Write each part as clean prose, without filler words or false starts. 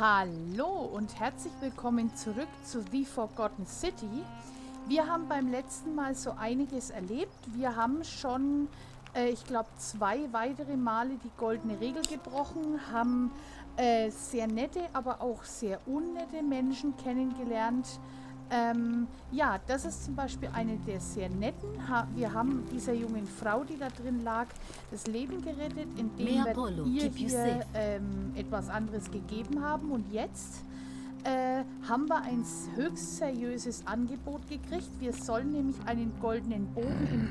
Hallo und herzlich willkommen zurück zu The Forgotten City. Wir haben beim letzten Mal so einiges erlebt. Wir haben schon, ich glaube, 2 weitere Male die goldene Regel gebrochen, haben sehr nette, aber auch sehr unnette Menschen kennengelernt. Ja, das ist zum Beispiel eine der sehr netten. Wir haben dieser jungen Frau, die da drin lag, das Leben gerettet, indem wir ihr hier etwas anderes gegeben haben. Und jetzt haben wir ein höchst seriöses Angebot gekriegt. Wir sollen nämlich einen goldenen Bogen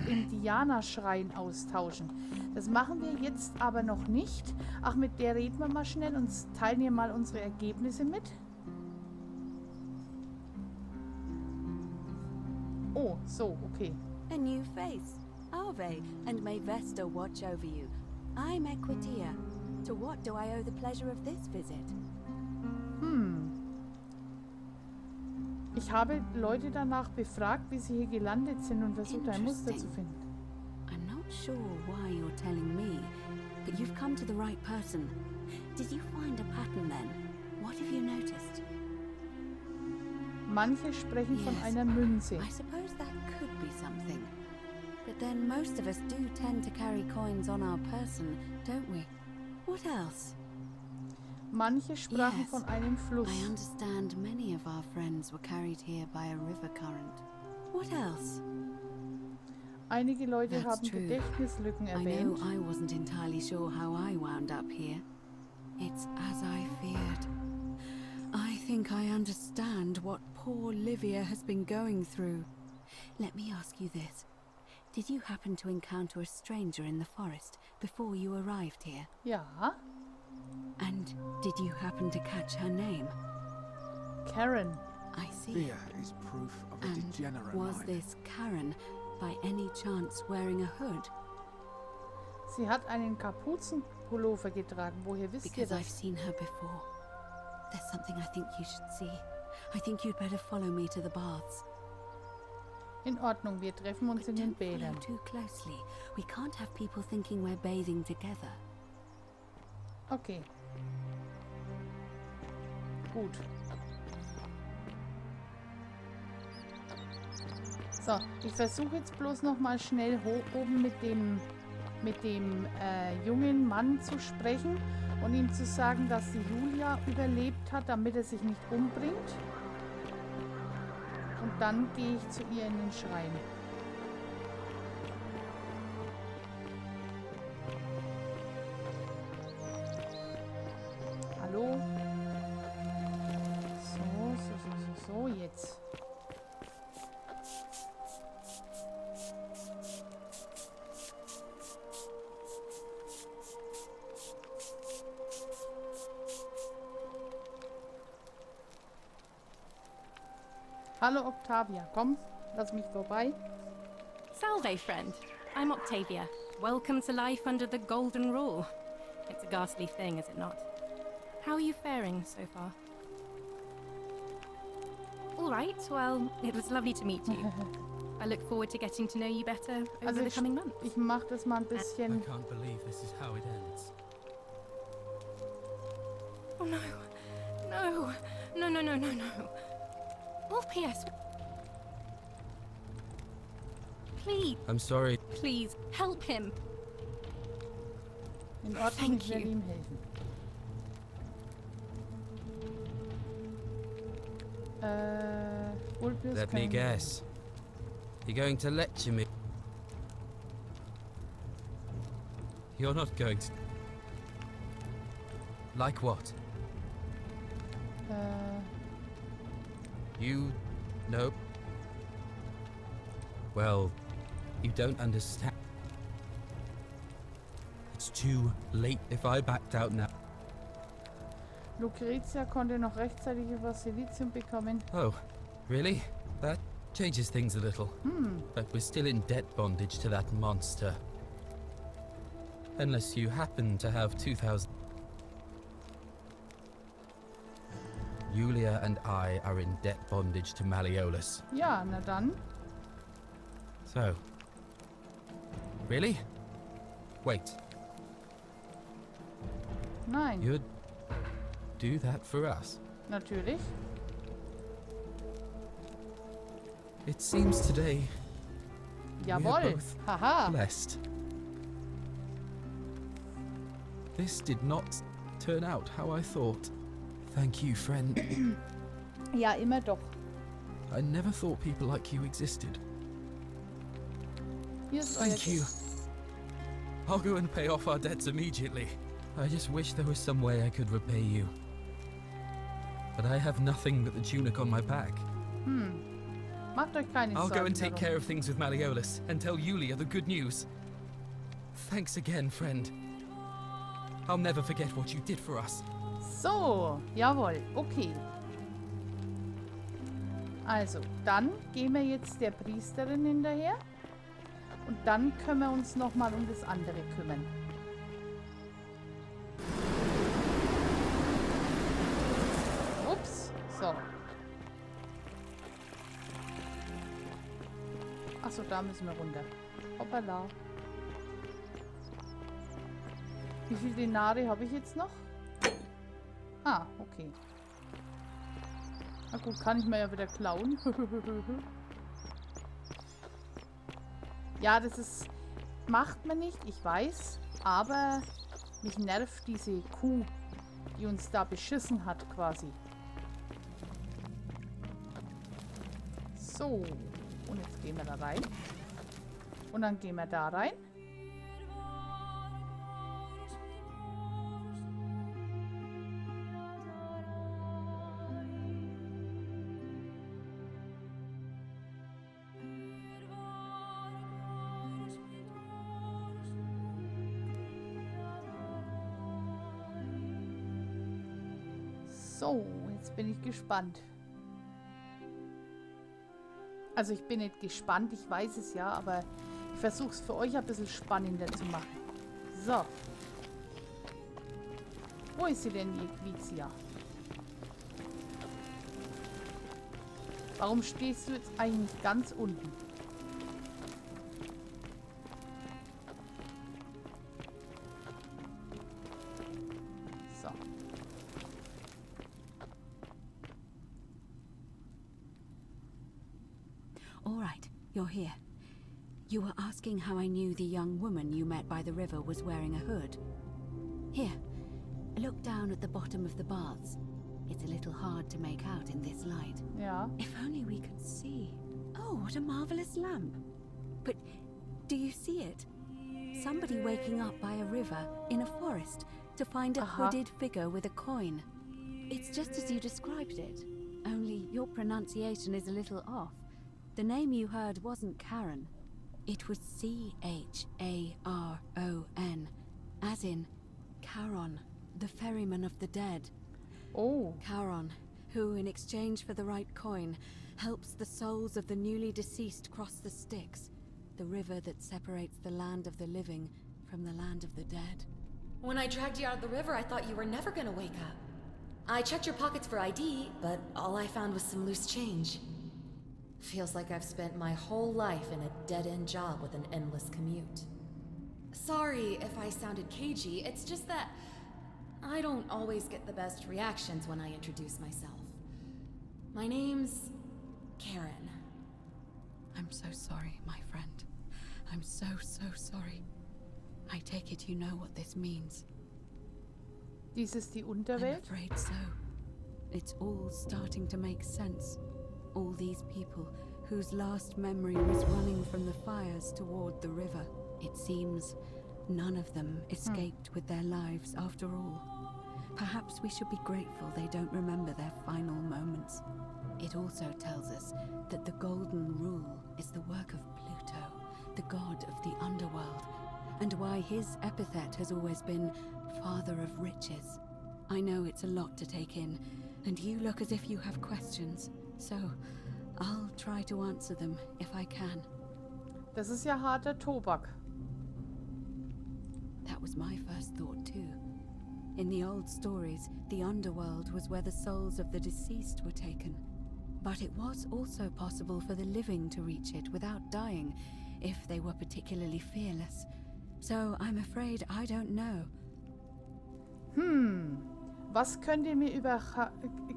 im Diana-Schrein austauschen. Das machen wir jetzt aber noch nicht. Ach, mit der reden wir mal schnell und teilen ihr mal unsere Ergebnisse mit. Oh, so, okay. A new face. Ave, and may Vesta watch over you. I'm Equitia. To what do I owe the pleasure of this visit? Ich habe Leute danach befragt, wie sie hier gelandet sind und versucht, ein Muster zu finden. I'm not sure why you're telling me, but you've come to the right person. Did you find a pattern then? What have you noticed? Manche sprechen von einer Münze. I suppose that could be something. But then most of us do tend to carry coins on our person, don't we? What else? Manche sprachen von einem Fluss. I understand many of our friends were carried here by a river current. What else? Einige Leute haben Gedächtnislücken erwähnt. I know I wasn't entirely sure how I wound up here. It's as I feared. I think I understand what poor Livia has been going through. Let me ask you this. Did you happen to encounter a stranger in the forest before you arrived here? Ja. And did you happen to catch her name? Karen. I see. Fear is proof of a And degenerate was mind. this Karen by any chance wearing a hood? Sie hat einen Kapuzenpullover getragen. Woher wisst ihr Because I've das? seen her before. There's something I think you should see. I think you'd better follow me to the baths. In Ordnung, wir treffen uns in den Don't follow Bädern. too closely. We can't have people thinking we're bathing together. Okay. Gut. So, ich versuche jetzt bloß noch mal schnell hoch oben mit dem jungen Mann zu sprechen und ihm zu sagen, dass die Julia überlebt hat, damit er sich nicht umbringt. Und dann gehe ich zu ihr in den Schrein. Hallo? So, jetzt. Hallo Octavia, komm, lass mich vorbei. Salve, friend. I'm Octavia. Welcome to life under the golden rule. It's a ghastly thing, is it not? How are you faring so far? All right, well, it was lovely to meet you. I look forward to getting to know you better over the coming months. Ich mach das mal ein bisschen. I can't believe this is how it ends. Oh no. No. No, no, no, no, no. Oh, P.S. Please, I'm sorry. please, help him. In Ordnung, Thank ich werde you. ihm helfen. Ulpius Let me kann- guess. You're going to lecture me. You're not going to... Like what? You... No. Well, you don't understand. It's too late if I backed out now. Lucrezia konnte noch rechtzeitig über Silizium bekommen. Oh, really? That changes things a little. But we're still in debt bondage to that monster. Unless you happen to have 2,000... Julia and I are in debt bondage to Malleolus. Ja, na dann. So... Really? Wait, Nein. you're do that for us? Natürlich. It seems today we're Jawohl. both Haha. blessed. This did not turn out how I thought. Thank you, friend. Ja, immer doch. I never thought people like you existed. Hier ist euer Thank you. I'll go and pay off our debts immediately. I just wish there was some way I could repay you. But I have nothing but the tunic on my back. Macht euch keine I'll Sorgen go and take darum. care of things with Malleolus and tell Yulia the good news. Thanks again, friend. I'll never forget what you did for us. So, jawohl, okay. Also, dann gehen wir jetzt der Priesterin hinterher. Und dann können wir uns nochmal um das andere kümmern. Ups, so. Achso, da müssen wir runter. Hoppala. Wie viele Denare habe ich jetzt noch? Ah, okay. Na gut, kann ich mir ja wieder klauen. Ja, das ist... Macht man nicht, ich weiß. Aber mich nervt diese Kuh, die uns da beschissen hat quasi. So. Und jetzt gehen wir da rein. Und dann gehen wir da rein. So, jetzt bin ich gespannt. Also ich bin nicht gespannt, ich weiß es ja, aber ich versuche es für euch ein bisschen spannender zu machen. So. Wo ist sie denn, die Equizia? Warum stehst du jetzt eigentlich ganz unten? So. All right, you're here. You were asking how I knew the young woman you met by the river was wearing a hood. Here, look down at the bottom of the baths. It's a little hard to make out in this light. Ja. If only we could see. Oh, what a marvelous lamp. But do you see it? Somebody waking up by a river in a forest to find a hooded figure with a coin. It's just as you described it, only your pronunciation is a little off. The name you heard wasn't Karen. It was C-H-A-R-O-N, as in Charon, the ferryman of the dead. Oh. Charon, who, in exchange for the right coin, helps the souls of the newly deceased cross the Styx, the river that separates the land of the living from the land of the dead. When I dragged you out of the river, I thought you were never gonna wake up. I checked your pockets for ID, but all I found was some loose change. Feels like I've spent my whole life in a dead-end job with an endless commute. Sorry if I sounded cagey, it's just that I don't always get the best reactions when I introduce myself. My name's Karen. I'm so sorry, my friend. I'm so sorry. I take it you know what this means. Dies ist die I'm Unterwelt? afraid so. It's all starting to make sense. All these people whose last memory was running from the fires toward the river. It seems none of them escaped with their lives after all. Perhaps we should be grateful they don't remember their final moments. It also tells us that the Golden Rule is the work of Pluto, the god of the underworld, and why his epithet has always been Father of Riches. I know it's a lot to take in, and you look as if you have questions, so I'll try to answer them if I can. Das ist ja harter Tobak. That was my first thought too. In the old stories, the underworld was where the souls of the deceased were taken. But it was also possible for the living to reach it without dying, if they were particularly fearless. So I'm afraid I don't know. Was könnt ihr mir über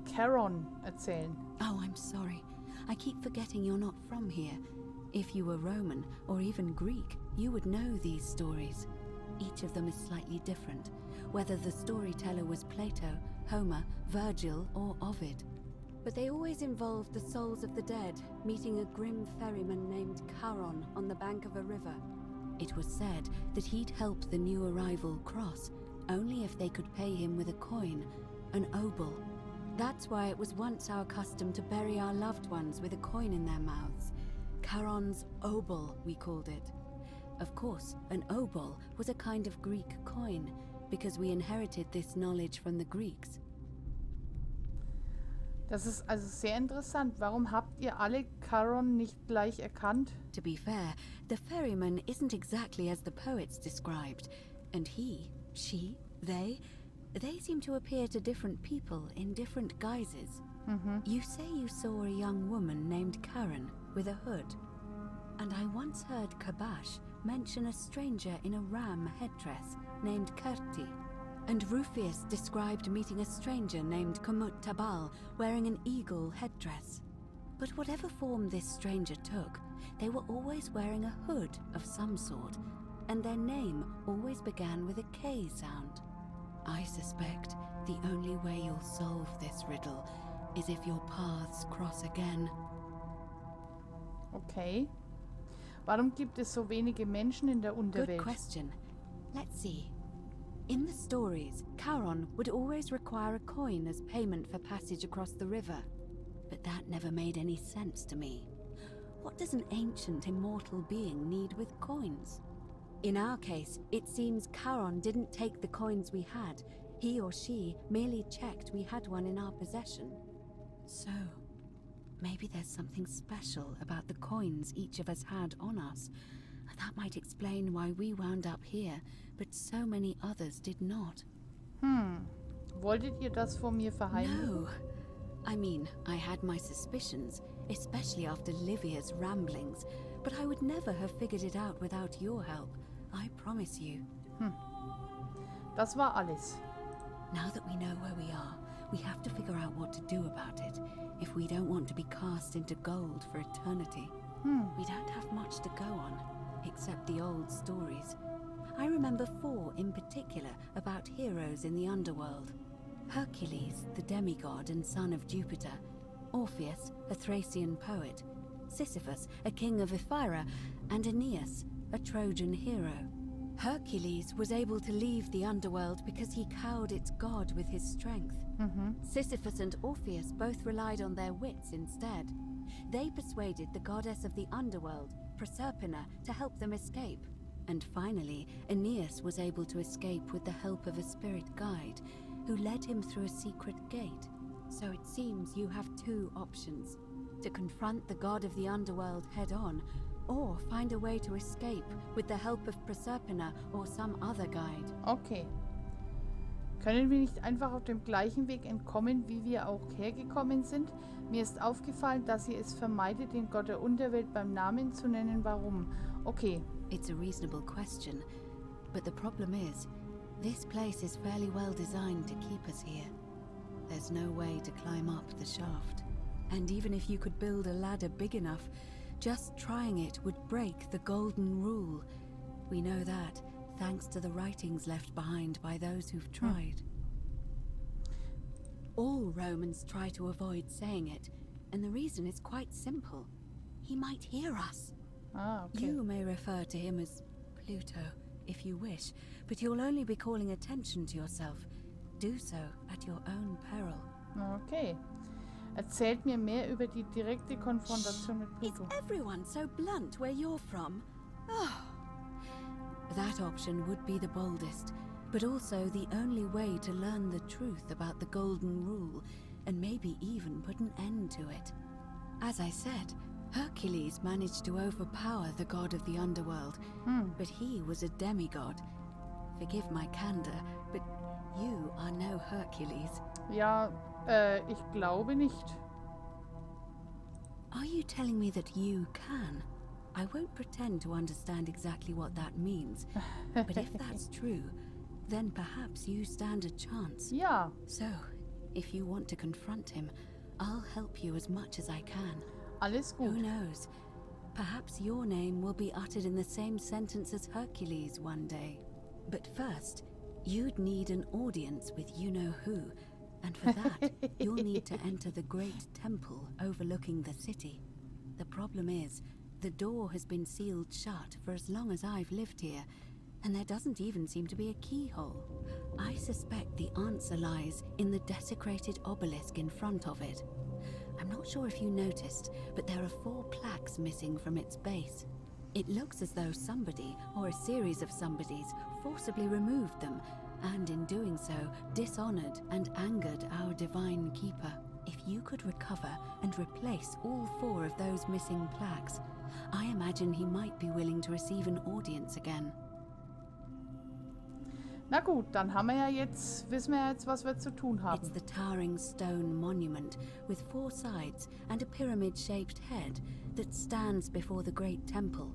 Charon erzählen? Oh, I'm sorry. I keep forgetting you're not from here. If you were Roman or even Greek, you would know these stories. Each of them is slightly different, whether the storyteller was Plato, Homer, Virgil, or Ovid. But they always involved the souls of the dead meeting a grim ferryman named Charon on the bank of a river. It was said that he'd help the new arrival cross only if they could pay him with a coin, an obol. That's why it was once our custom to bury our loved ones with a coin in their mouths. Charon's obol, we called it. Of course, an obol was a kind of Greek coin, because we inherited this knowledge from the Greeks. Das ist also sehr interessant. Warum habt ihr alle Charon nicht gleich erkannt? To be fair, the ferryman isn't exactly as the poets described, and he, she, they seem to appear to different people in different guises. You say you saw a young woman named Karen with a hood, and I once heard Kabash mention a stranger in a ram headdress named Kerti. And Rufius described meeting a stranger named Kumut Tabal wearing an eagle headdress. But whatever form this stranger took, they were always wearing a hood of some sort, and their name always began with a K sound. I suspect the only way you'll solve this riddle is if your paths cross again. Okay. Warum gibt es so wenige Menschen in der Good Unterwelt? question. Let's see. In the stories, Charon would always require a coin as payment for passage across the river. But that never made any sense to me. What does an ancient immortal being need with coins? In our case, it seems Charon didn't take the coins we had. He or she merely checked we had one in our possession. So, maybe there's something special about the coins each of us had on us. That might explain why we wound up here, but so many others did not. Wolltet ihr das vor mir verheimlichen? No. I mean, I had my suspicions, especially after Livia's ramblings, but I would never have figured it out without your help. I promise you. Das war alles. Now that we know where we are, we have to figure out what to do about it, if we don't want to be cast into gold for eternity. We don't have much to go on, except the old stories. I remember 4 in particular about heroes in the underworld. Hercules, the demigod and son of Jupiter. Orpheus, a Thracian poet. Sisyphus, a king of Ephyra. And Aeneas, a Trojan hero. Hercules was able to leave the underworld because he cowed its god with his strength. Sisyphus and Orpheus both relied on their wits instead. They persuaded the goddess of the underworld, Proserpina, to help them escape. And finally, Aeneas was able to escape with the help of a spirit guide, who led him through a secret gate. So it seems you have 2 options: to confront the god of the underworld head-on, or find a way to escape with the help of Proserpina or some other guide. Okay. Können wir nicht einfach auf dem gleichen Weg entkommen, wie wir auch hergekommen sind? Mir ist aufgefallen, dass ihr es vermeidet, den Gott der Unterwelt beim Namen zu nennen. Warum? Okay. It's a reasonable question, but the problem is, this place is fairly well designed to keep us here. There's no way to climb up the shaft. And even if you could build a ladder big enough, just trying it would break the golden rule. We know that, thanks to the writings left behind by those who've tried. All Romans try to avoid saying it, and the reason is quite simple. He might hear us. Ah, okay. You may refer to him as Pluto, if you wish, but you'll only be calling attention to yourself. Do so at your own peril. Okay. Erzählt mir mehr über die direkte Konfrontation mit Is Pluto. everyone so blunt where you're from? Oh. That option would be the boldest, but also the only way to learn the truth about the Golden Rule, and maybe even put an end to it. As I said, Hercules managed to overpower the god of the underworld, but he was a demigod. Forgive my candor, but you are no Hercules. Ja, ich glaube nicht. Are you telling me that you can? I won't pretend to understand exactly what that means, but if that's true, then perhaps you stand a chance. Ja, So, if you want to confront him, I'll help you as much as I can. alles Who gut. knows? Perhaps your name will be uttered in the same sentence as Hercules one day. But first, you'd need an audience with you-know-who, and for that, you'll need to enter the great temple overlooking the city. The problem is, the door has been sealed shut for as long as I've lived here, and there doesn't even seem to be a keyhole. I suspect the answer lies in the desecrated obelisk in front of it. I'm not sure if you noticed, but there are 4 plaques missing from its base. It looks as though somebody, or a series of somebodies, forcibly removed them, and in doing so, dishonored and angered our divine keeper. If you could recover and replace all 4 of those missing plaques, I imagine he might be willing to receive an audience again. Na gut, dann haben wir ja jetzt, wissen wir ja jetzt, was wir zu tun haben. It's the towering stone monument with 4 sides and a pyramid-shaped head that stands before the great temple,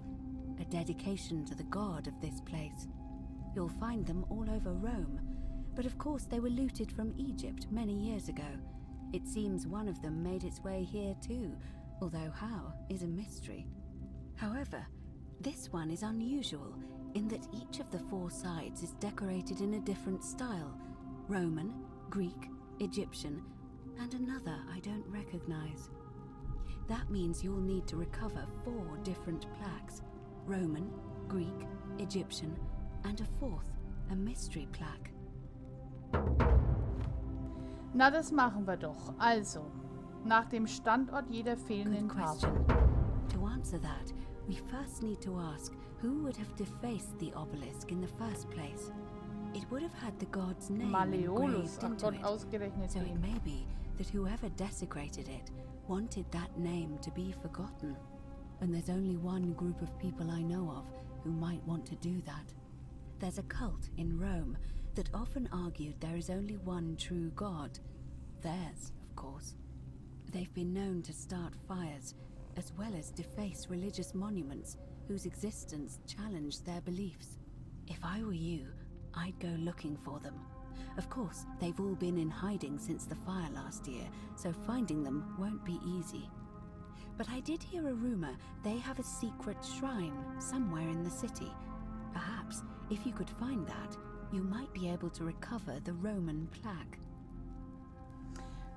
a dedication to the god of this place. You'll find them all over Rome, but of course they were looted from Egypt many years ago. It seems one of them made its way here too, although how is a mystery. However, this one is unusual in that each of the 4 sides is decorated in a different style: Roman, Greek, Egyptian, and another I don't recognize. That means you'll need to recover 4 different plaques: Roman, Greek, Egyptian, and a 4th, a mystery plaque. Na, das machen wir doch. Also, nach dem Standort jeder fehlenden Good Tafel. question. To answer that, we first need to ask who would have defaced the obelisk in the first place. It would have had the god's name Malleolus, engraved ach into Gott, it. ausgerechnet So it den. may be that whoever desecrated it wanted that name to be forgotten. And there's only one group of people I know of who might want to do that. There's a cult in Rome that often argued there is only one true god. Theirs, of course. They've been known to start fires, as well as deface religious monuments whose existence challenged their beliefs. If I were you, I'd go looking for them. Of course, they've all been in hiding since the fire last year, so finding them won't be easy. But I did hear a rumor they have a secret shrine somewhere in the city. Perhaps, if you could find that, you might be able to recover the Roman plaque.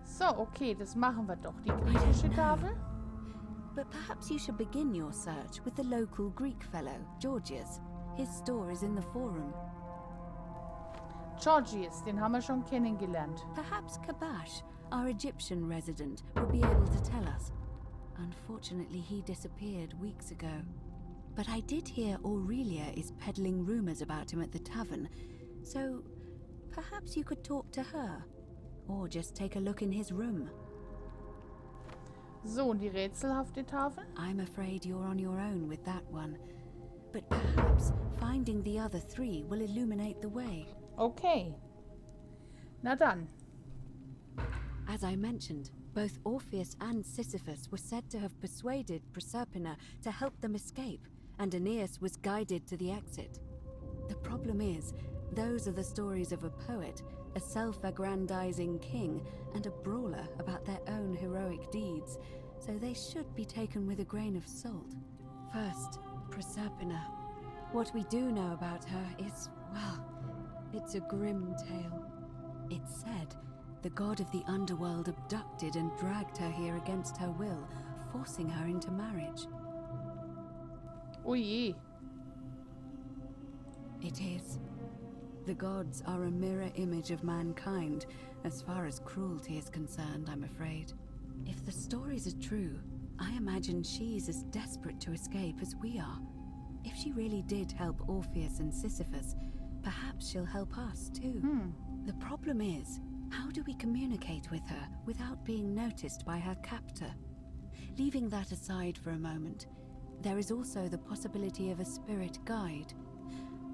So, okay, das machen wir doch. Die I don't griechische know. Tafel. But perhaps you should begin your search with the local Greek fellow, Georgius. His store is in the forum. Georgius, den haben wir schon kennengelernt. Perhaps Kabash, our Egyptian resident, will be able to tell us. Unfortunately, he disappeared weeks ago. But I did hear Aurelia is peddling rumors about him at the tavern, so perhaps you could talk to her. Or just take a look in his room. So, und die rätselhafte Tafel? I'm afraid you're on your own with that one. But perhaps finding the other 3 will illuminate the way. Okay. Na dann. As I mentioned, both Orpheus and Sisyphus were said to have persuaded Proserpina to help them escape, and Aeneas was guided to the exit. The problem is, those are the stories of a poet, a self-aggrandizing king, and a brawler about their own heroic deeds, so they should be taken with a grain of salt. First, Proserpina. What we do know about her is, well, it's a grim tale. It's said the god of the underworld abducted and dragged her here against her will, forcing her into marriage. Oh je. It is. The gods are a mirror image of mankind, as far as cruelty is concerned, I'm afraid. If the stories are true, I imagine she's as desperate to escape as we are. If she really did help Orpheus and Sisyphus, perhaps she'll help us too. The problem is, how do we communicate with her without being noticed by her captor? Leaving that aside for a moment, there is also the possibility of a spirit guide.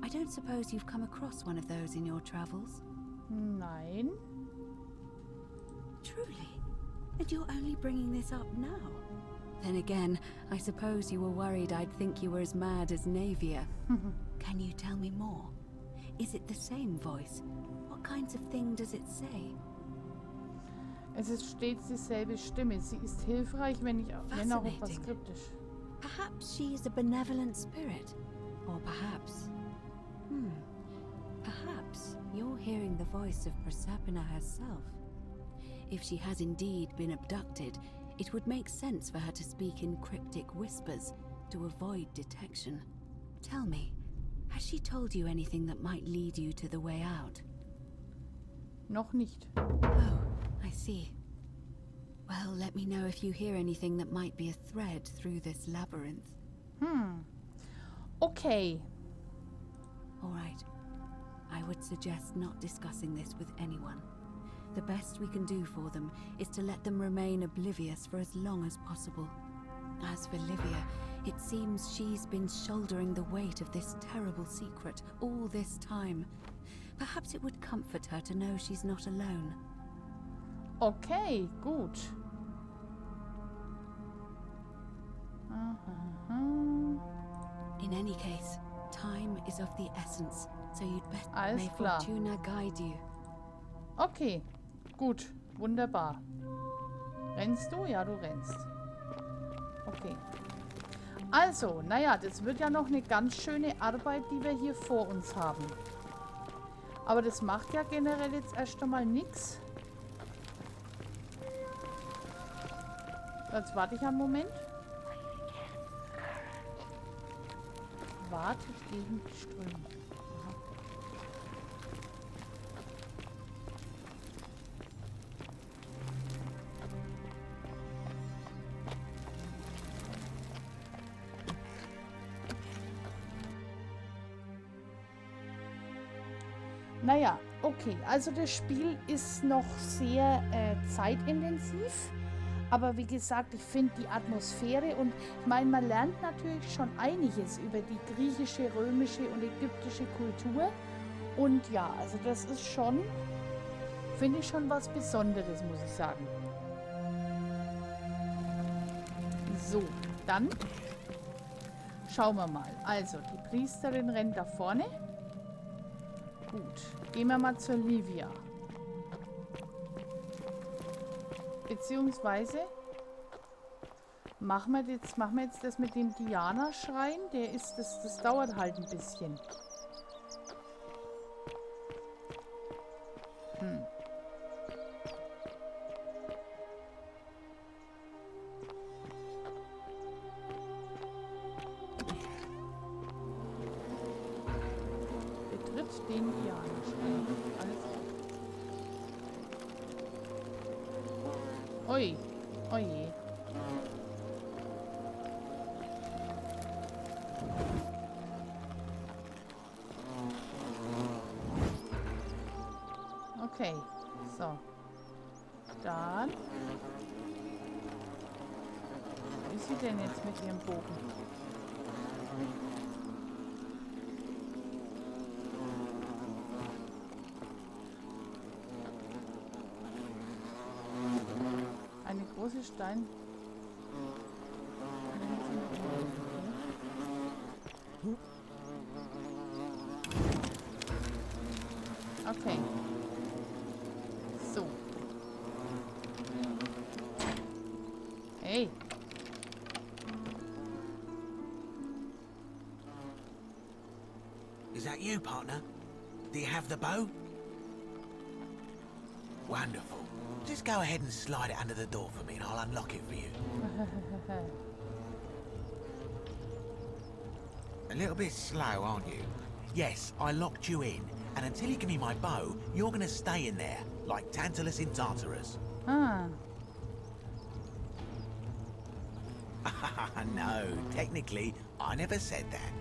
I don't suppose you've come across one of those in your travels? Nein. Truly? And you're only bringing this up now? Then again, I suppose you were worried I'd think you were as mad as Navia. Can you tell me more? Is it the same voice? What kinds of thing does it say? Es ist stets dieselbe Stimme. Sie ist hilfreich, wenn auch etwas kryptisch. Perhaps she is a benevolent spirit. Or perhaps... Perhaps you're hearing the voice of Proserpina herself. If she has indeed been abducted, it would make sense for her to speak in cryptic whispers to avoid detection. Tell me, has she told you anything that might lead you to the way out? Noch nicht. Oh, I see. Well, let me know if you hear anything that might be a thread through this labyrinth. Okay. All right. I would suggest not discussing this with anyone. The best we can do for them is to let them remain oblivious for as long as possible. As for Livia, it seems she's been shouldering the weight of this terrible secret all this time. Perhaps it would comfort her to know she's not alone. Okay, gut. In any case, time is of the essence, so you'd better Alles may klar. Fortuna guide you. Okay, gut. Wunderbar. Rennst du? Ja, du rennst. Okay. Also, naja, das wird ja noch eine ganz schöne Arbeit, die wir hier vor uns haben. Aber das macht ja generell jetzt erst einmal nichts. Jetzt warte ich einen Moment. Wartet gegen die Strömung. Aha. Naja, okay. Also das Spiel ist noch sehr zeitintensiv. Aber wie gesagt, ich finde die Atmosphäre und ich meine, man lernt natürlich schon einiges über die griechische, römische und ägyptische Kultur. Und ja, also das ist schon, finde ich schon was Besonderes, muss ich sagen. So, dann schauen wir mal. Also, die Priesterin rennt da vorne. Gut, gehen wir mal zur Livia. Beziehungsweise machen wir jetzt das mit dem Diana-Schrein. Das dauert halt ein bisschen. Betritt den Diana-Schrein. Ui, oje. Okay, so. Dann. Wo ist sie denn jetzt mit ihrem Bogen? Eine große Stein. Okay. So. Hey. Is that you, partner? Do you have the bow? Wonderful. Just go ahead and slide it under the door for me and I'll unlock it for you. A little bit slow, aren't you? Yes, I locked you in. And until you give me my bow, you're gonna stay in there, like Tantalus in Tartarus. Ah. No, technically, I never said that.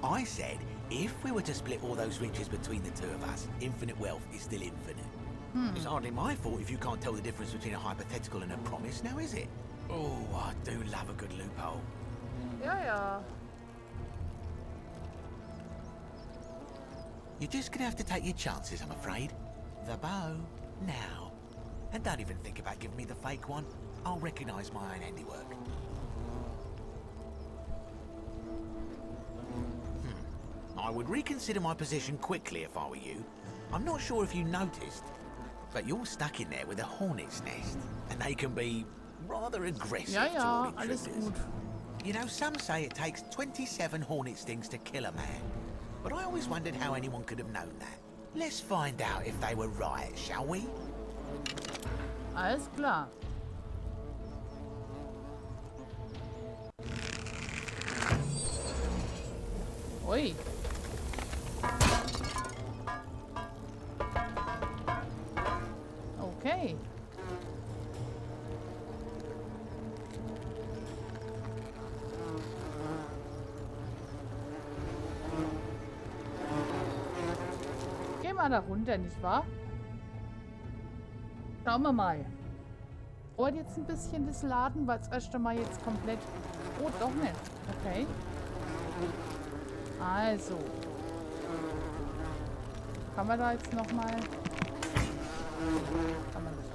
I said, if we were to split all those riches between the two of us, infinite wealth is still infinite. It's hardly my fault if you can't tell the difference between a hypothetical and a promise, now is it? Oh, I do love a good loophole. Ja, ja. You're just gonna have to take your chances, I'm afraid. The bow, now. And don't even think about giving me the fake one. I'll recognise my own handiwork. I would reconsider my position quickly if I were you. I'm not sure if you noticed, but you're stuck in there with a hornet's nest, and they can be rather aggressive Ja, ja, toward alles intruders. gut. You know, some say it takes 27 hornet stings to kill a man, but I always wondered how anyone could have known that. Let's find out if they were right, shall we? Alles klar. Ui. Okay. Geh mal da runter, nicht wahr? Schauen wir mal. Dauert jetzt ein bisschen das Laden, weil es erst einmal jetzt komplett... Oh, doch nicht. Okay. Also. Kann man da jetzt nochmal... Kann man nicht.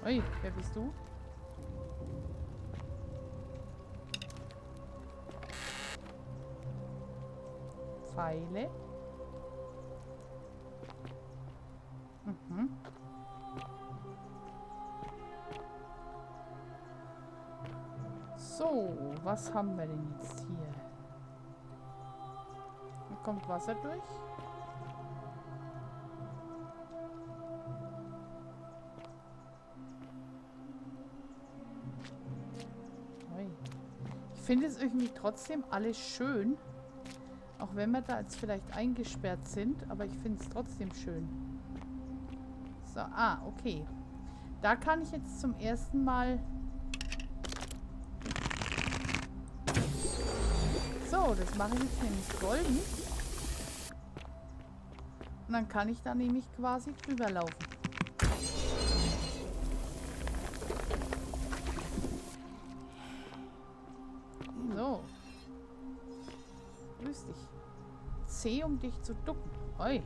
Okay. Ui, wer bist du? Pfeile. Mhm. So, was haben wir denn jetzt hier? Hier kommt Wasser durch. Ui. Ich finde es irgendwie trotzdem alles schön. Auch wenn wir da jetzt vielleicht eingesperrt sind, aber ich finde es trotzdem schön. So, okay. Da kann ich jetzt zum ersten Mal... So, das mache ich jetzt nämlich golden. Und dann kann ich da nämlich quasi drüber laufen. So. Grüß dich. C, um dich zu ducken. Oi.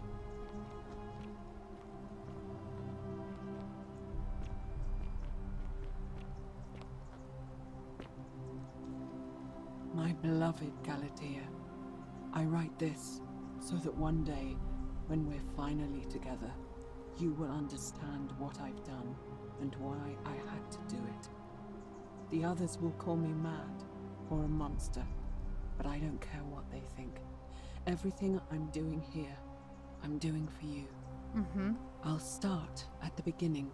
My beloved Galatea, I write this so that one day, when we're finally together, you will understand what I've done and why I had to do it. The others will call me mad or a monster, but I don't care what they think. Everything I'm doing here, I'm doing for you. Mhm. I'll start at the beginning.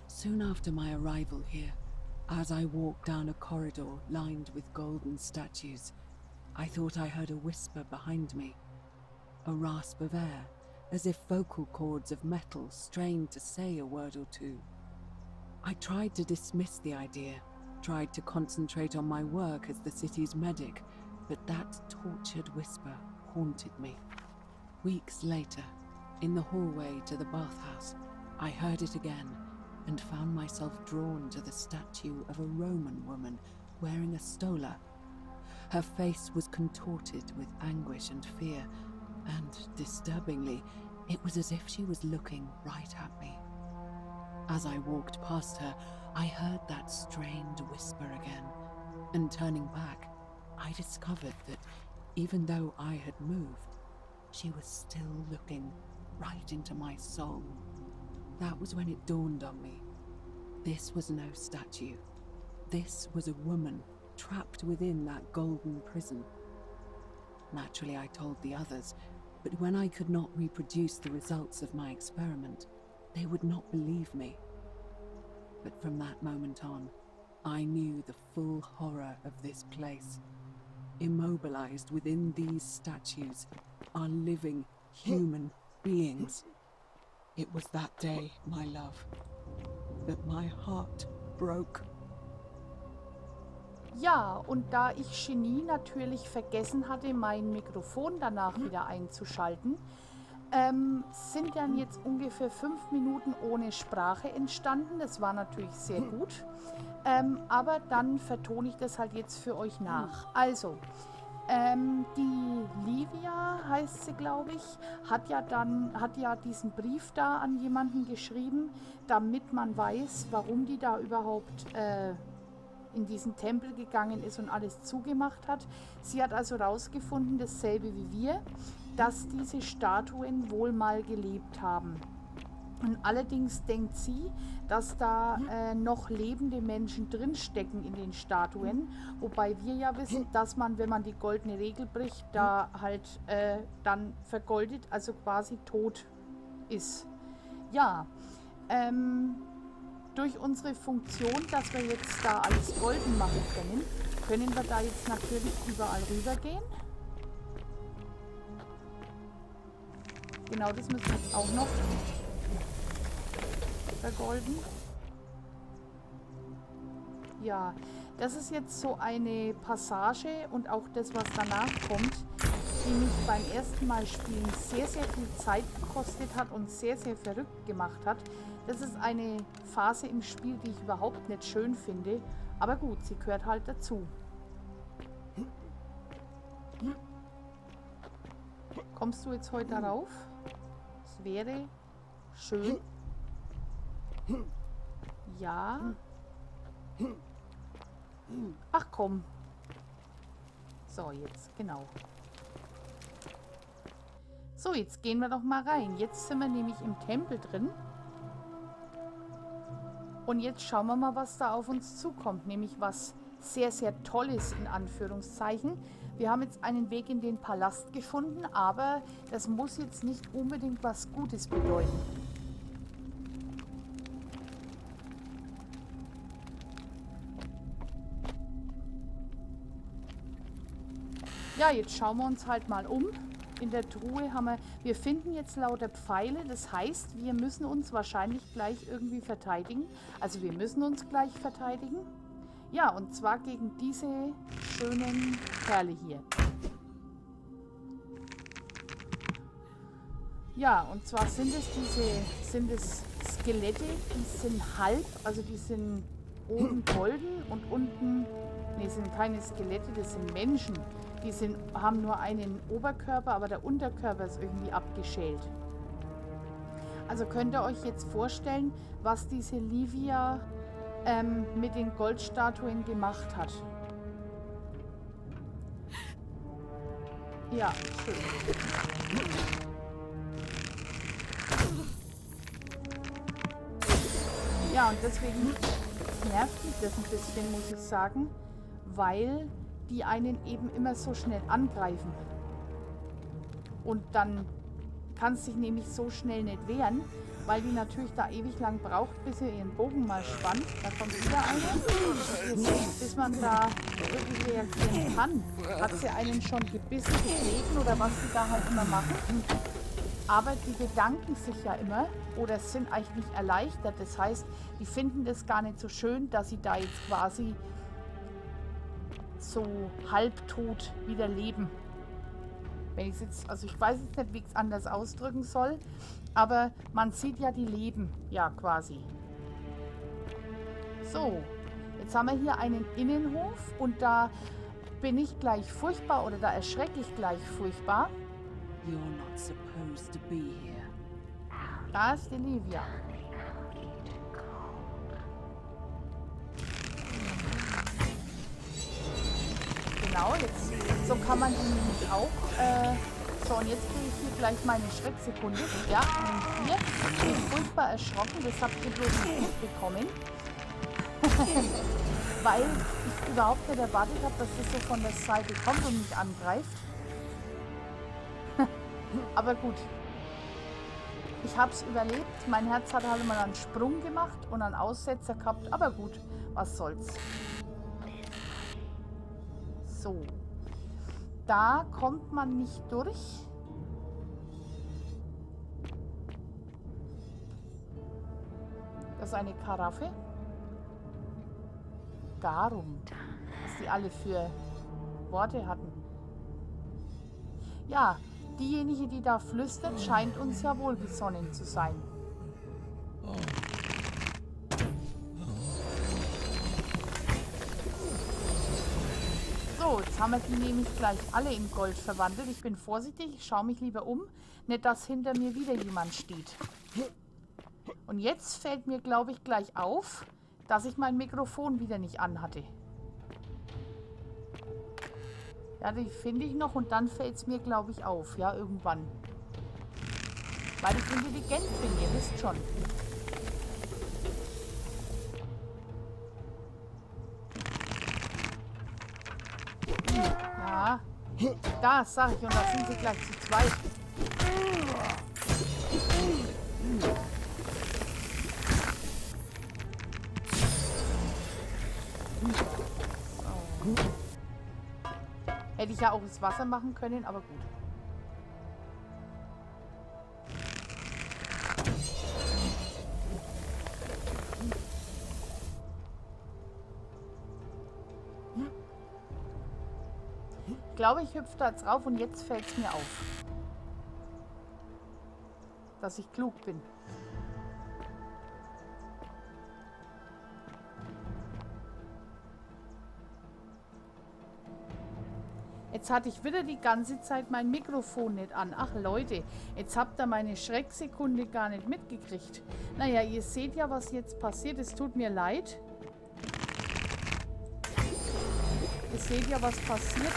Soon after my arrival here, as I walked down a corridor lined with golden statues, I thought I heard a whisper behind me. A rasp of air, as if vocal cords of metal strained to say a word or two. I tried to dismiss the idea, tried to concentrate on my work as the city's medic, but that tortured whisper haunted me. Weeks later, in the hallway to the bathhouse, I heard it again and found myself drawn to the statue of a Roman woman wearing a stola. Her face was contorted with anguish and fear, and, disturbingly, it was as if she was looking right at me. As I walked past her, I heard that strained whisper again, and turning back, I discovered that, even though I had moved, she was still looking right into my soul. That was when it dawned on me. This was no statue. This was a woman trapped within that golden prison. Naturally, I told the others, but when I could not reproduce the results of my experiment, they would not believe me. But from that moment on, I knew the full horror of this place. Immobilized within these statues are living human beings. It was that day, my love, that my heart broke. Ja, und da ich Genie natürlich vergessen hatte, mein Mikrofon danach wieder einzuschalten, sind dann jetzt ungefähr 5 Minuten ohne Sprache entstanden. Das war natürlich sehr gut. Aber dann vertone ich das halt jetzt für euch nach. Also, die Livia, heißt sie, glaube ich, hat ja diesen Brief da an jemanden geschrieben, damit man weiß, warum die da überhaupt in diesen Tempel gegangen ist und alles zugemacht hat. Sie hat also herausgefunden, dasselbe wie wir, dass diese Statuen wohl mal gelebt haben. Und allerdings denkt sie, dass da noch lebende Menschen drinstecken in den Statuen, wobei wir ja wissen, dass man, wenn man die goldene Regel bricht, da halt dann vergoldet, also quasi tot ist. Ja, durch unsere Funktion, dass wir jetzt da alles golden machen können, können wir da jetzt natürlich überall rüber gehen. Genau, das müssen wir jetzt auch noch vergolden. Ja, das ist jetzt so eine Passage und auch das, was danach kommt, die mich beim ersten Mal spielen sehr, sehr viel Zeit gekostet hat und sehr, sehr verrückt gemacht hat. Das ist eine Phase im Spiel, die ich überhaupt nicht schön finde, aber gut, sie gehört halt dazu. Kommst du jetzt heute darauf? Es wäre schön. Ja. Ach komm. So, jetzt, genau. So, jetzt gehen wir doch mal rein. Jetzt sind wir nämlich im Tempel drin. Und jetzt schauen wir mal, was da auf uns zukommt. Nämlich was sehr, sehr Tolles in Anführungszeichen. Wir haben jetzt einen Weg in den Palast gefunden, aber das muss jetzt nicht unbedingt was Gutes bedeuten. Ja, jetzt schauen wir uns halt mal um. In der Truhe haben wir finden jetzt lauter Pfeile, das heißt, wir müssen uns wahrscheinlich gleich irgendwie verteidigen. Also wir müssen uns gleich verteidigen. Ja, und zwar gegen diese schönen Kerle hier. Ja, und zwar sind es Skelette, die sind halb, also die sind oben golden und unten, ne, sind keine Skelette, das sind Menschen. Die haben nur einen Oberkörper, aber der Unterkörper ist irgendwie abgeschält. Also könnt ihr euch jetzt vorstellen, was diese Livia mit den Goldstatuen gemacht hat. Ja, schön. Ja, und deswegen nervt mich das ein bisschen, muss ich sagen, weil die einen eben immer so schnell angreifen. Und dann kannst du dich nämlich so schnell nicht wehren, weil die natürlich da ewig lang braucht, bis sie ihren Bogen mal spannt. Da kommt wieder einer. Bis man da wirklich reagieren kann. Hat sie einen schon gebissen, getreten oder was sie da halt immer machen. Aber die bedanken sich ja immer oder sind eigentlich nicht erleichtert. Das heißt, die finden das gar nicht so schön, dass sie da jetzt quasi so halbtot wieder leben. Wenn ich jetzt, also ich weiß jetzt nicht, wie ich es anders ausdrücken soll, aber man sieht ja, die leben ja quasi. So, jetzt haben wir hier einen Innenhof und da bin ich gleich furchtbar oder da erschrecke ich gleich furchtbar. You're not supposed to be here. Da ist die Livia. Genau, jetzt so kann man ihn nämlich auch. So, und jetzt kriege ich hier gleich meine Schrecksekunde. Ja, und hier bin ich furchtbar erschrocken. Das habt ihr bloß nicht mitbekommen. Weil ich überhaupt nicht erwartet habe, dass das so von der Seite kommt und mich angreift. Aber gut. Ich habe es überlebt. Mein Herz hat halt mal einen Sprung gemacht und einen Aussetzer gehabt. Aber gut, was soll's. So. Da kommt man nicht durch. Das ist eine Karaffe. Darum, was die alle für Worte hatten. Ja, diejenige, die da flüstert, scheint uns ja wohlgesonnen zu sein. So, jetzt haben wir die nämlich gleich alle in Gold verwandelt. Ich bin vorsichtig, ich schaue mich lieber um. Nicht, dass hinter mir wieder jemand steht. Und jetzt fällt mir, glaube ich, gleich auf, dass ich mein Mikrofon wieder nicht anhatte. Ja, die finde ich noch und dann fällt es mir, glaube ich, auf. Ja, irgendwann. Weil ich intelligent bin, ihr wisst schon. Ja. Da, sag ich. Und da sind sie gleich zu zweit. So. Hätte ich ja auch ins Wasser machen können, aber gut. Ich glaube, ich hüpfe da jetzt rauf und jetzt fällt es mir auf, dass ich klug bin. Jetzt hatte ich wieder die ganze Zeit mein Mikrofon nicht an. Ach Leute, jetzt habt ihr meine Schrecksekunde gar nicht mitgekriegt. Naja, ihr seht ja, was jetzt passiert. Es tut mir leid. Ihr seht ja, was passiert.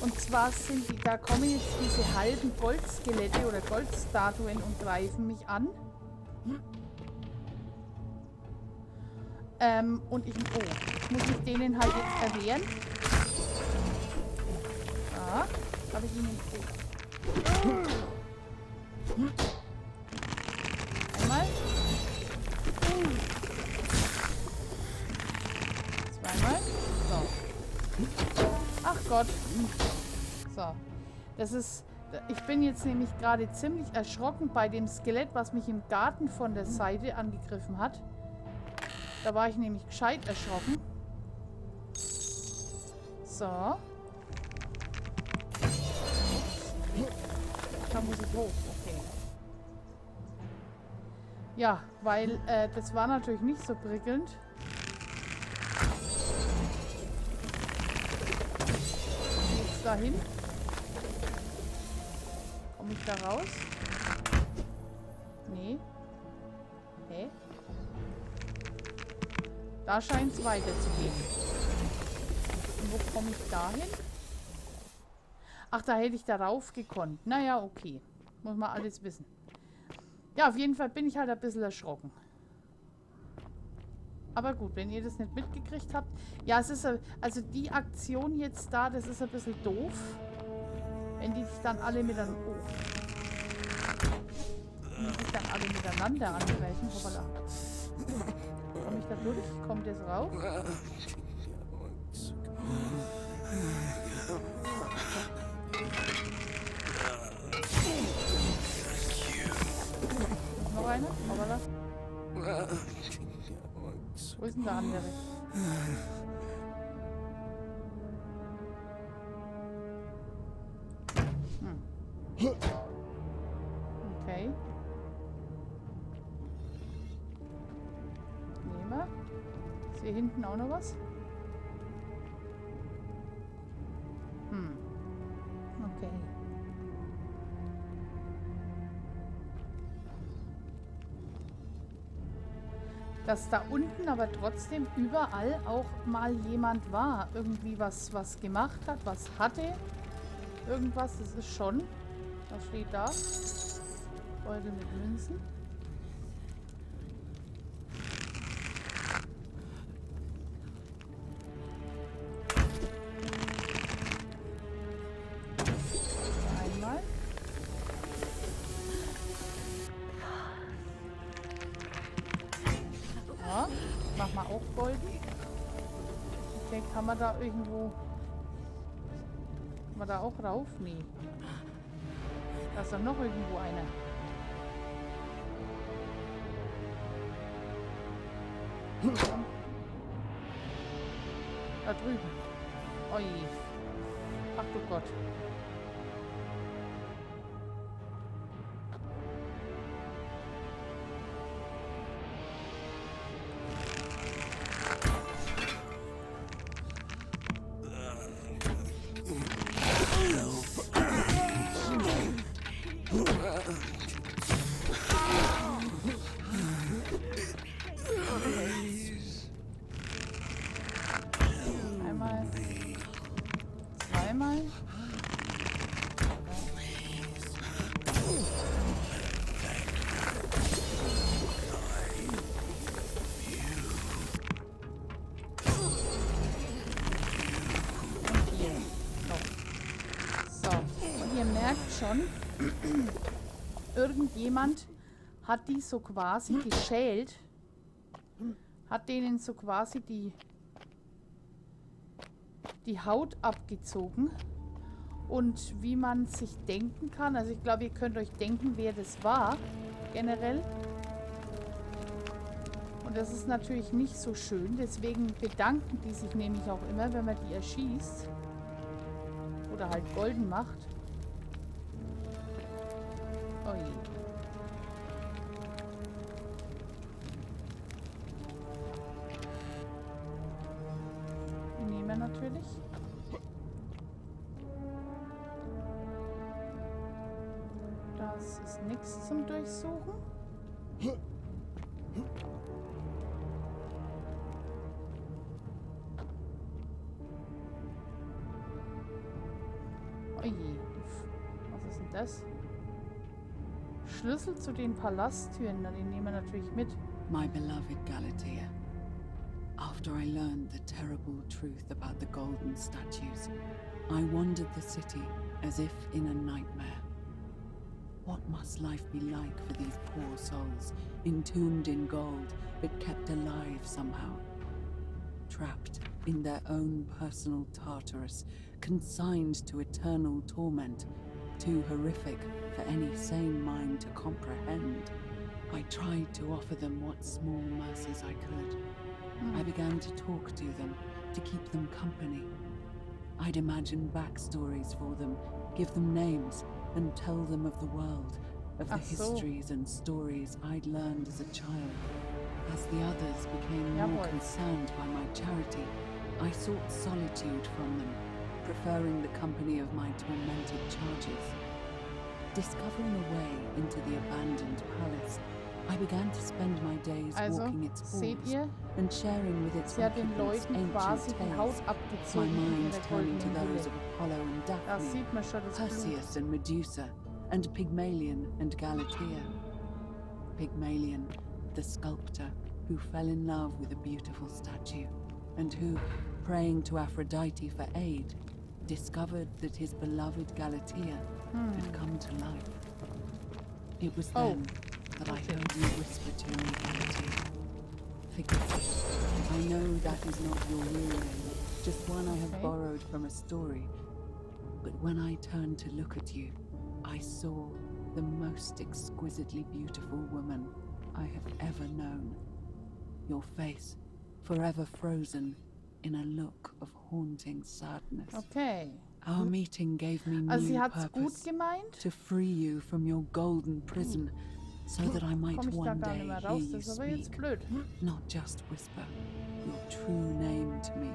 Und zwar sind die, da kommen jetzt diese halben Goldskelette oder Goldstatuen und greifen mich an. Und ich muss mich denen halt jetzt erwehren. Ja, habe ich ihnen einmal. Zweimal. So. Ach Gott. So. Das ist... Ich bin jetzt nämlich gerade ziemlich erschrocken bei dem Skelett, was mich im Garten von der Seite angegriffen hat. Da war ich nämlich gescheit erschrocken. So. Da muss ich hoch. Okay. Ja, weil das war natürlich nicht so prickelnd. Geht's da hin? Komme ich da raus? Nee. Hä? Da scheint es weiterzugehen. Und wo komme ich da hin? Ach, da hätte ich darauf gekonnt. Naja, okay. Muss man alles wissen. Ja, auf jeden Fall bin ich halt ein bisschen erschrocken. Aber gut, wenn ihr das nicht mitgekriegt habt. Ja, es ist... Also die Aktion jetzt da, das ist ein bisschen doof. Wenn die sich dann alle miteinander... Oh. Wenn die sich dann alle miteinander angreifen. Hoppala. Komme ich da durch? Kommt das rauf? Noch eine? Hoppala. Wo ist denn der andere? Okay. Nehmen wir. Ist hier hinten auch noch was? Okay. Dass da unten aber trotzdem überall auch mal jemand war. Irgendwie was gemacht hat, was hatte. Irgendwas, das ist schon. Was steht da? Beutel mit Münzen. Einmal. Ja, mach mal auch golden. Okay, kann man da irgendwo... Kann man da auch rauf? Nee. Da ist doch noch irgendwo einer. Da drüben. Oi. Ach du Gott. Einmal. Zweimal. schon, irgendjemand hat die so quasi geschält, hat denen so quasi die Haut abgezogen. Und wie man sich denken kann, also ich glaube, ihr könnt euch denken, wer das war, generell. Und das ist natürlich nicht so schön, deswegen bedanken die sich nämlich auch immer, wenn man die erschießt. Oder halt golden macht. Oh je. Die nehmen wir natürlich. Das ist nichts zum Durchsuchen. Oh je. Was ist denn das? Schlüssel zu den Palasttüren. Na, den nehmen wir natürlich mit. My beloved Galatea, after I learned the terrible truth about the golden statues, I wandered the city as if in a nightmare. What must life be like for these poor souls, entombed in gold, but kept alive somehow? Trapped in their own personal Tartarus, consigned to eternal torment, too horrific for any sane mind to comprehend. I tried to offer them what small mercies I could. I began to talk to them, to keep them company. I'd imagine backstories for them, give them names, and tell them of the world, of the histories and stories I'd learned as a child. As the others became more concerned by my charity, I sought solitude from them, preferring the company of my tormented charges. Discovering a way into the abandoned palace, I began to spend my days walking its halls and sharing with its occupants ancient tales, my mind turning to those of Apollo and Daphne, Perseus and Medusa, and Pygmalion and Galatea. Pygmalion, the sculptor who fell in love with a beautiful statue, and who, praying to Aphrodite for aid, discovered that his beloved Galatea had come to life. It was then that I heard you whisper to me, Galatea. Forgive me. I know that is not your real name, just one I have borrowed from a story. But when I turned to look at you, I saw the most exquisitely beautiful woman I have ever known. Your face, forever frozen in a look of haunting sadness. Okay. Our meeting gave me new purpose, to free you from your golden prison, so that I might one day hear you speak, not just whisper your true name to me.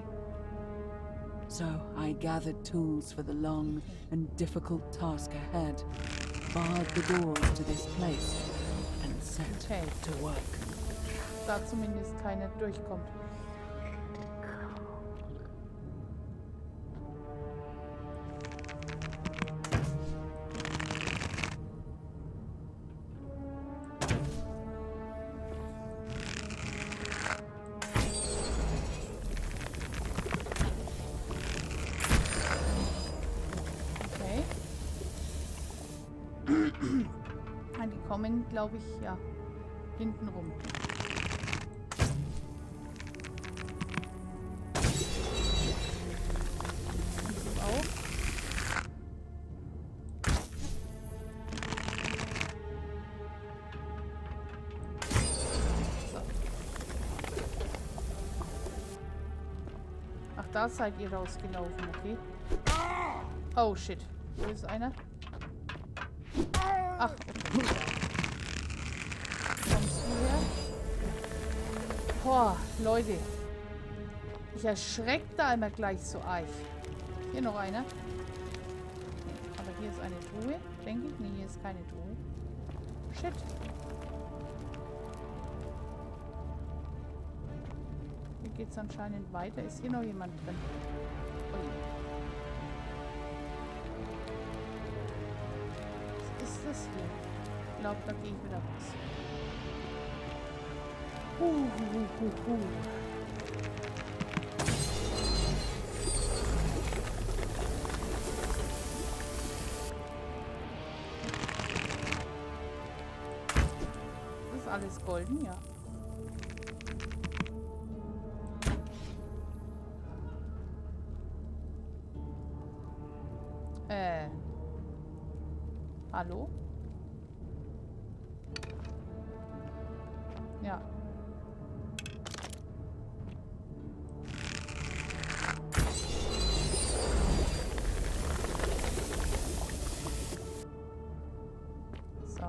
So I gathered tools for the long and difficult task ahead, barred the doors to this place, and set to work. Da zumindest keiner durchkommt. Die kommen, glaube ich, ja, hinten rum. Auf. So. Ach, da seid ihr rausgelaufen, okay? Oh, shit. Wo ist einer? Ach, okay. Kommst du her? Boah, Leute. Ich erschreck da immer gleich so arg. Hier noch einer. Nee, aber hier ist eine Truhe, denke ich. Nee, hier ist keine Truhe. Shit. Hier geht es anscheinend weiter. Ist hier noch jemand drin? Oh je. Was ist das hier? Ich glaube, da gehe ich wieder raus. das alles golden? Ja. Hallo? Ja. So,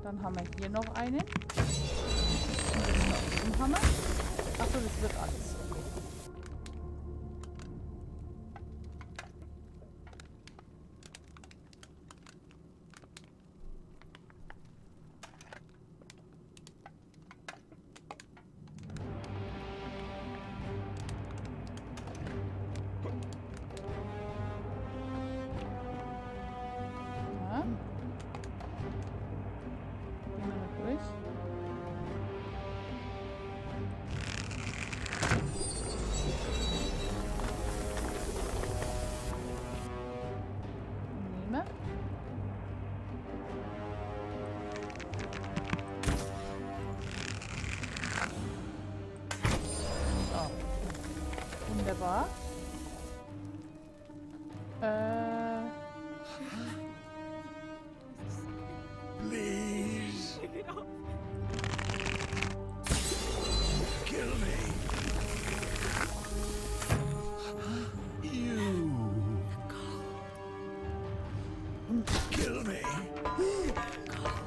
dann haben wir hier noch einen. Und jetzt noch einen Hammer. Achso, das wird alles. Okay. Ja. Gehen wir noch durch. Nehme. So. Wunderbar. Please. Kill me. You. Kill me.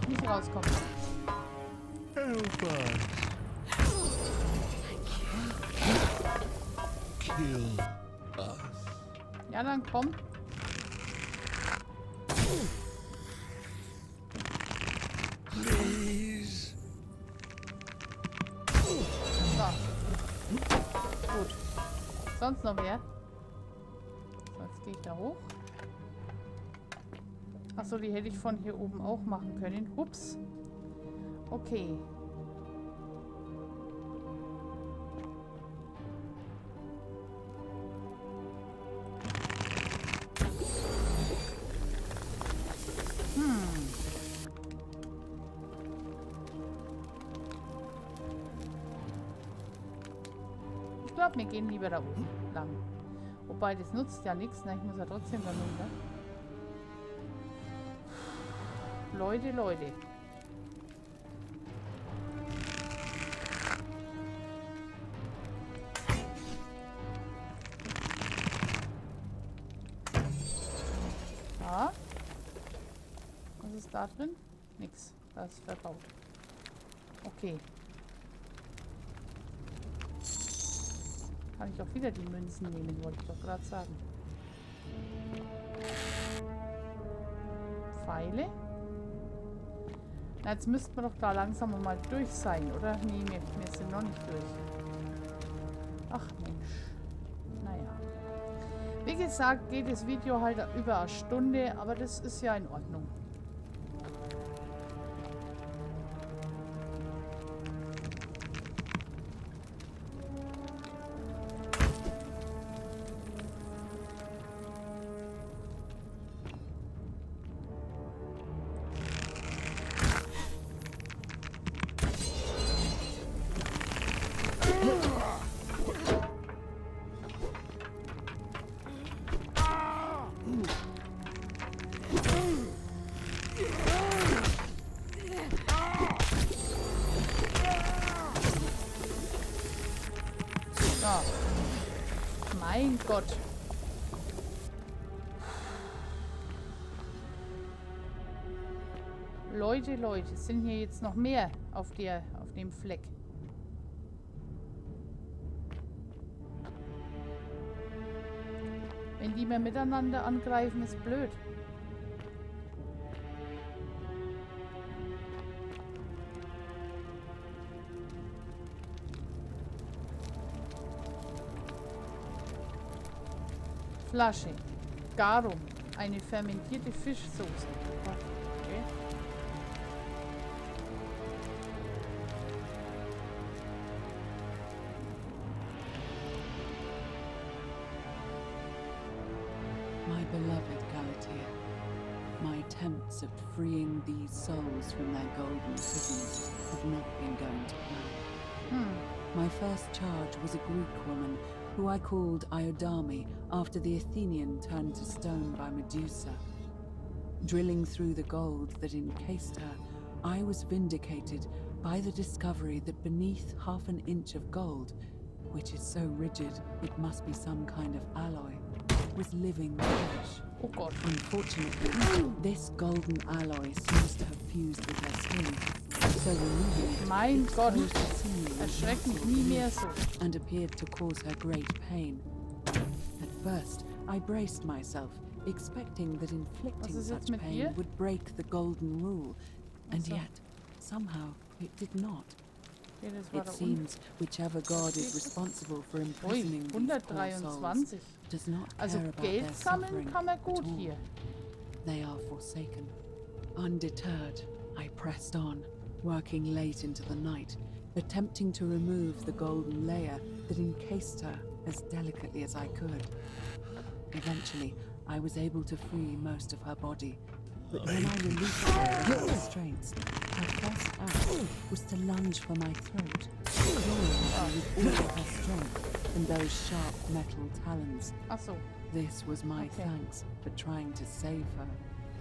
Nicht rauskommen. Help us. Kill us. Ja, dann komm. Please. So. Gut. Sonst noch wer? So, jetzt gehe ich da hoch. Achso, die hätte ich von hier oben auch machen können. Ups. Okay. Ich glaube, wir gehen lieber da oben lang. Wobei, das nutzt ja nichts. Ne? Ich muss ja trotzdem da runter. Leute, Leute. Ja. Was ist da drin? Nix. Das ist verbaut. Okay. Kann ich auch wieder die Münzen nehmen, wollte ich doch gerade sagen. Pfeile. Na, jetzt müssten wir doch da langsam mal durch sein, oder? Nee, wir sind noch nicht durch. Ach Mensch. Naja. Wie gesagt, geht das Video halt über eine Stunde, aber das ist ja in Ordnung. So. Mein Gott. Leute, Leute, sind hier jetzt noch mehr auf dem Fleck? Wenn die mehr miteinander angreifen, ist blöd. Flasche. Garum. Eine fermentierte Fischsoße. Okay. My beloved Galatea, my attempts at freeing these souls from their golden prisons have have not been going to plan. My first charge was a Greek woman who I called Iodame after the Athenian turned to stone by Medusa. Drilling through the gold that encased her, I was vindicated by the discovery that beneath half an inch of gold, which is so rigid it must be some kind of alloy, was living flesh. Oh Gott. Unfortunately, this golden alloy seems to have fused with her skin, so removing it Mein Gott, exposed the sinew erschreckt mich nie mehr so. and appeared to cause her great pain. At first, I braced myself, expecting that inflicting Was ist jetzt such mit pain dir? would break the golden rule, and so. yet, somehow, it did not. Okay, das war It da unten. seems whichever god is responsible for Ui, imprisoning these poor souls 123. does not Also care about Geld their sammeln suffering kann man at gut all. hier. They are forsaken. Undeterred, I pressed on, working late into the night, attempting to remove the golden layer that encased her as delicately as I could. Eventually, I was able to free most of her body, but when I released her from the restraints, her first act was to lunge for my throat, clawing me with all of her strength and those sharp metal talons. Ach so. This was my Okay. thanks for trying to save her.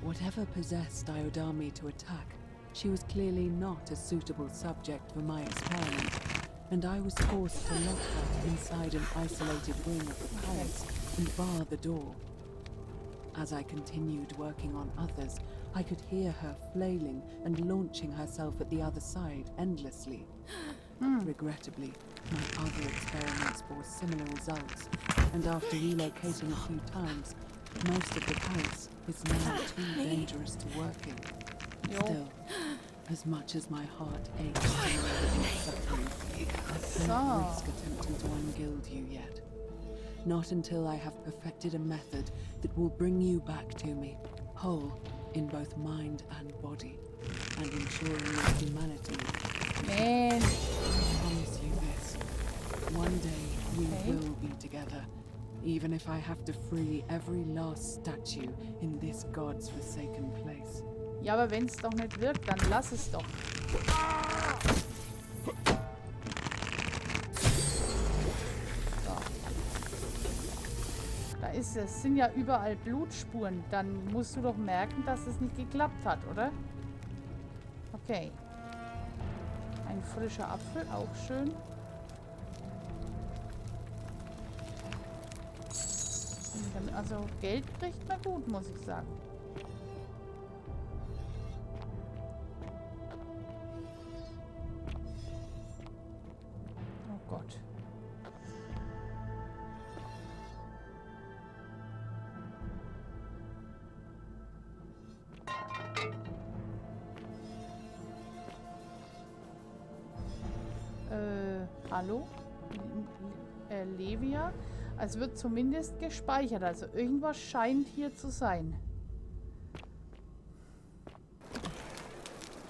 Whatever possessed Iodame to attack, she was clearly not a suitable subject for my experiment, and I was forced to lock her inside an isolated wing of the palace and bar the door. As I continued working on others, I could hear her flailing and launching herself at the other side endlessly. Regrettably, my other experiments bore similar results, and after relocating a few times, most of the palace is now too dangerous to work in. Jo. Still, as much as my heart aches to know your suffering, I can't risk attempting to ungild you yet. Not until I have perfected a method that will bring you back to me, whole in both mind and body, and ensuring your humanity. Man. I promise you this. One day we Okay. will be together, even if I have to free every last statue in this God's forsaken place. Ja, aber wenn es doch nicht wirkt, dann lass es doch. So. Da ist es. Sind ja überall Blutspuren. Dann musst du doch merken, dass es nicht geklappt hat, oder? Okay. Ein frischer Apfel, auch schön. Also Geld kriegt man gut, muss ich sagen. Oh Gott. Hallo? Levia? Es wird zumindest gespeichert, also irgendwas scheint hier zu sein.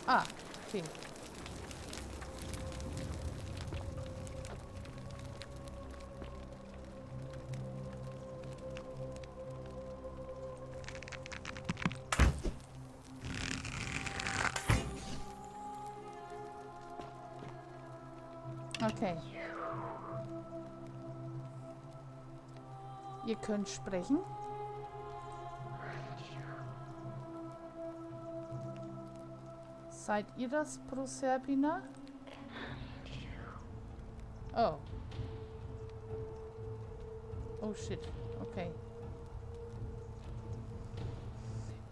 Ah, okay. Okay. Ihr könnt sprechen. Seid ihr das, Proserpina? Oh. Oh shit. Okay.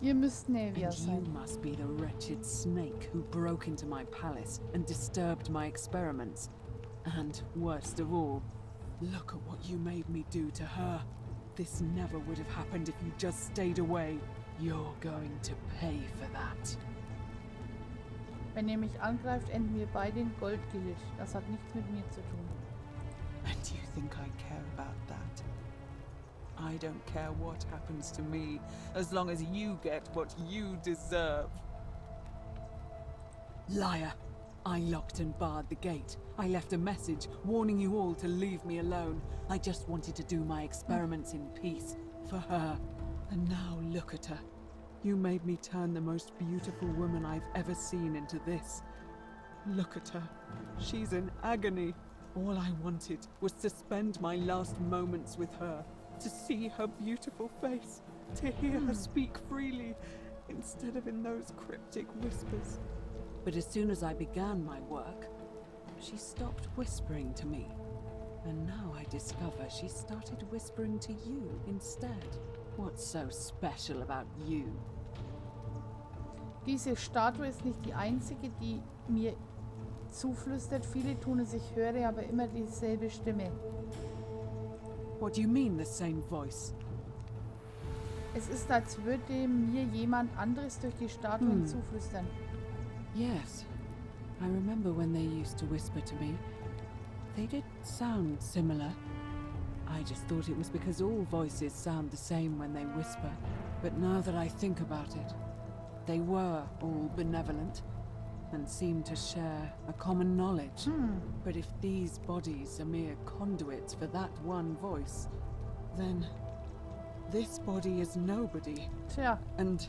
Ihr müsst Nevia And you sein. must be the wretched snake who broke into my palace and disturbed my experiments. And worst of all, look at what you made me do to her. This never would have happened if you just stayed away. You're going to pay for that. Wenn ihr mich angreift, enden wir beide in Goldgilde. Das hat nichts mit mir zu tun. And you think I care about that? I don't care what happens to me, as long as you get what you deserve. Liar! I locked and barred the gate. I left a message warning you all to leave me alone. I just wanted to do my experiments in peace, for her. And now look at her. You made me turn the most beautiful woman I've ever seen into this. Look at her. She's in agony. All I wanted was to spend my last moments with her, to see her beautiful face, to hear her speak freely, instead of in those cryptic whispers. But as soon as I began my work, she stopped whispering to me. And now I discover she started whispering to you instead. What's so special about you? Diese Statue ist nicht die einzige, die mir zuflüstert. Viele tun es, ich höre aber immer dieselbe Stimme. What do you mean, the same voice? Es ist, als würde mir jemand anderes durch die Statuen zuflüstern. Yes. I remember when they used to whisper to me. They did sound similar. I just thought it was because all voices sound the same when they whisper. But now that I think about it, they were all benevolent and seemed to share a common knowledge. But if these bodies are mere conduits for that one voice, then this body is nobody. Tja. And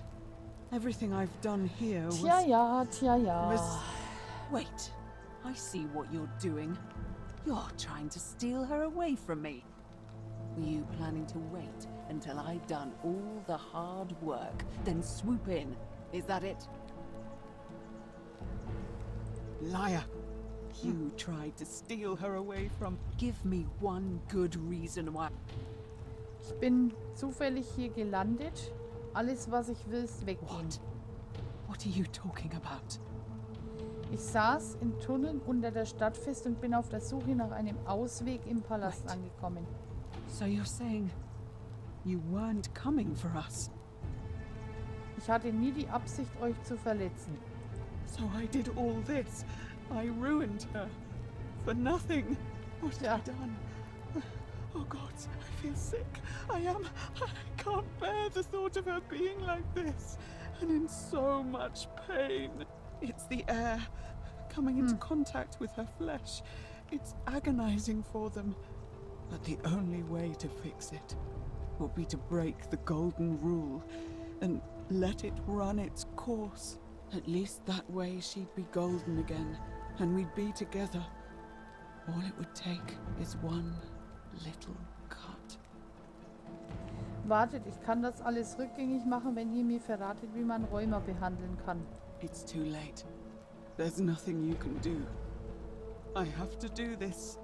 everything I've done here was... Tja ja. Wait, I see what you're doing. You're trying to steal her away from me. Were you planning to wait until I'd done all the hard work, then swoop in? Is that it? Liar! You tried to steal her away from... Give me one good reason why... Ich bin zufällig hier gelandet. Alles, was ich will, ist weggehen. What are you talking about? Ich saß in Tunneln unter der Stadt fest und bin auf der Suche nach einem Ausweg im Palast angekommen. So you're saying you weren't coming for us? Ich hatte nie die Absicht, euch zu verletzen. So I did all this. I ruined her. For nothing. What have I done? Oh God, I feel sick. I can't bear the thought of her being like this. And in so much pain. It's the air. Coming into contact with her flesh. It's agonizing for them. But the only way to fix it will be to break the golden rule and let it run its course. At least that way she'd be golden again, and we'd be together. All it would take is one little cut. Wartet, ich kann das alles rückgängig machen, wenn ihr mir verratet, wie man Rheuma behandeln kann. It's too late. There's nothing you can do. I have to do this.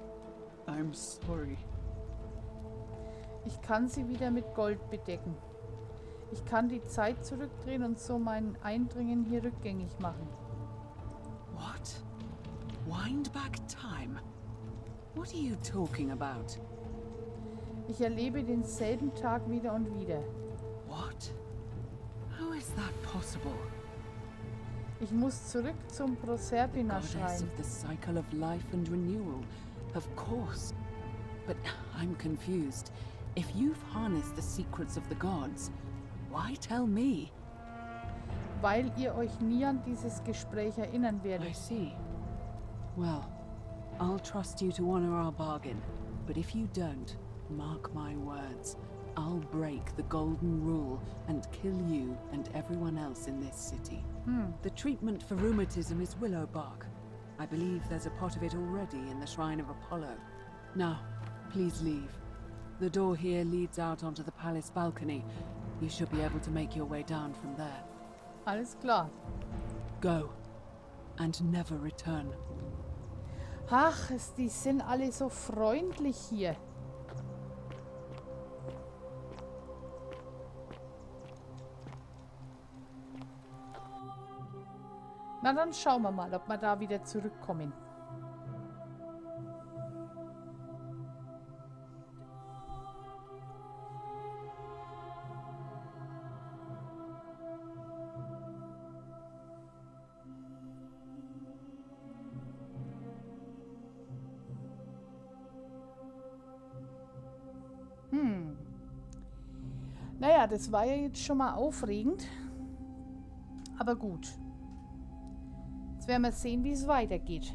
I'm sorry. Ich kann sie wieder mit Gold bedecken. Ich kann die Zeit zurückdrehen und so mein Eindringen hier rückgängig machen. What? Wind back time? What are you talking about? Ich erlebe denselben Tag wieder und wieder. What? How is that possible? Ich muss zurück zum Proserpina Goddess schreien. of the cycle of life and renewal. Of course. But I'm confused. If you've harnessed the secrets of the gods, why tell me? Weil ihr euch nie an dieses Gespräch erinnern I werdet. see. Well, I'll trust you to honor our bargain. But if you don't, mark my words, I'll break the golden rule and kill you and everyone else in this city. The treatment for rheumatism is willow bark. I believe there's a pot of it already in the shrine of Apollo. Now, please leave. The door here leads out onto the palace balcony. You should be able to make your way down from there. Alles klar. Go. And never return. Ach, die sind alle so freundlich hier. Na, dann schauen wir mal, ob wir da wieder zurückkommen. Naja, das war ja jetzt schon mal aufregend. Aber gut. Jetzt werden wir sehen, wie es weitergeht.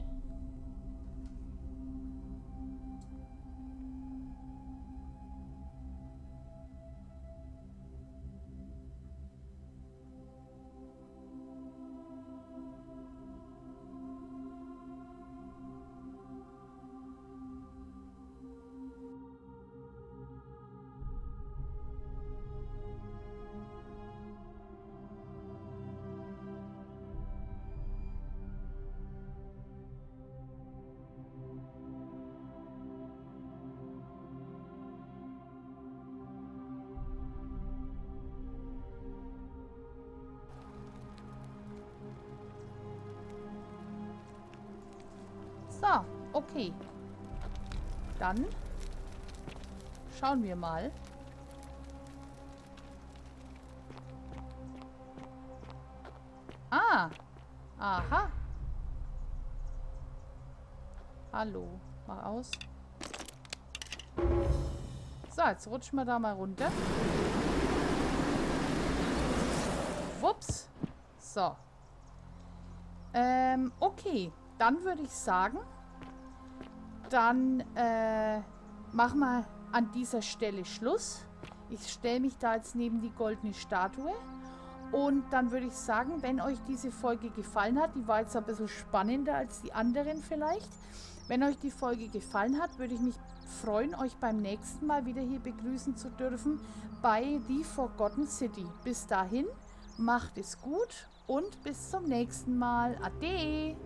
So, okay. Dann schauen wir mal. Ah. Aha. Hallo. Mach aus. So, jetzt rutschen wir da mal runter. Wups. So. Okay. Dann würde ich sagen, dann machen wir an dieser Stelle Schluss. Ich stelle mich da jetzt neben die goldene Statue. Und dann würde ich sagen, wenn euch diese Folge gefallen hat, die war jetzt ein bisschen spannender als die anderen vielleicht. Wenn euch die Folge gefallen hat, würde ich mich freuen, euch beim nächsten Mal wieder hier begrüßen zu dürfen bei The Forgotten City. Bis dahin, macht es gut und bis zum nächsten Mal. Ade!